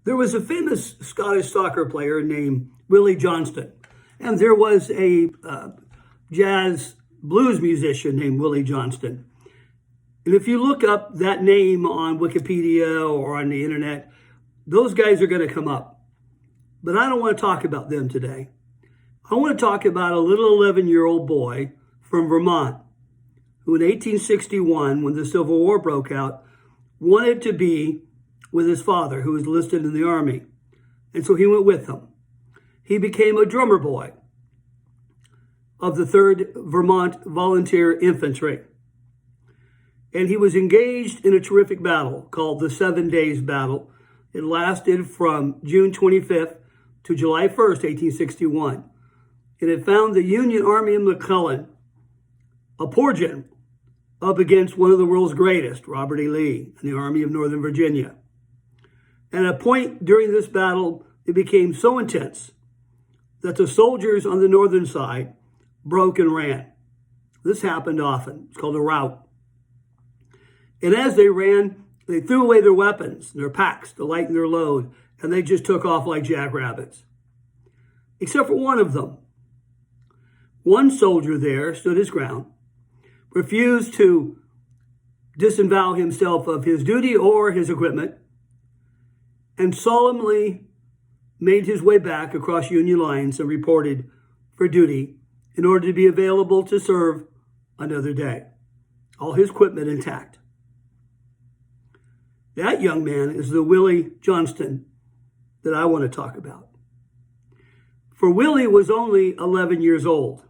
There was a famous Scottish soccer player named Willie Johnston, and there was a jazz blues musician named Willie Johnston. And if you look up that name on Wikipedia or on the internet, those guys are going to come up. But I don't want to talk about them today. I want to talk about a little 11-year-old boy from Vermont who in 1861, when the Civil War broke out, wanted to be with his father, who was enlisted in the Army. And so he went with him. He became a drummer boy of the 3rd Vermont Volunteer Infantry. And he was engaged in a terrific battle called the 7 Days Battle. It lasted from June 25th to July 1st, 1861. And it found the Union Army of McClellan, a poor general, up against one of the world's greatest, Robert E. Lee, and the Army of Northern Virginia. And at a point during this battle, it became so intense that the soldiers on the northern side broke and ran. This happened often. It's called a rout. And as they ran, they threw away their weapons, their packs to lighten their load, and they just took off like jackrabbits. Except for one of them. One soldier there stood his ground, refused to disavow himself of his duty or his equipment, and solemnly made his way back across Union lines and reported for duty in order to be available to serve another day. All his equipment intact. That young man is the Willie Johnston that I want to talk about. For Willie was only 11 years old.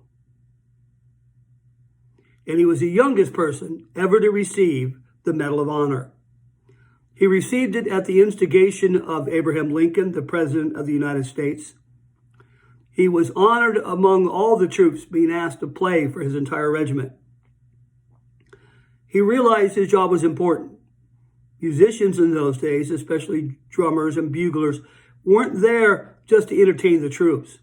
And he was the youngest person ever to receive the Medal of Honor. He received it at the instigation of Abraham Lincoln, the President of the United States. He was honored among all the troops being asked to play for his entire regiment. He realized his job was important. Musicians in those days, especially drummers and buglers, weren't there just to entertain the troops.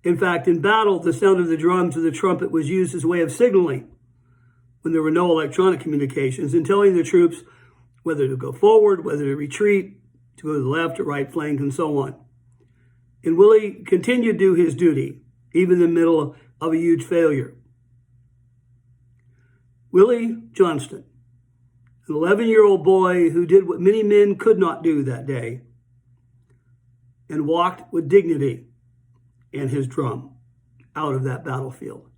In fact, in battle, the sound of the drums or the trumpet was used as a way of signaling when there were no electronic communications and telling the troops whether to go forward, whether to retreat, to go to the left or right flank, and so on. And Willie continued to do his duty, even in the middle of a huge failure. Willie Johnston, an 11-year-old boy who did what many men could not do that day and walked with dignity and his drum out of that battlefield.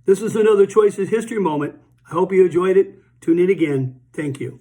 This is another Choices History moment. I hope you enjoyed it. Tune in again. Thank you.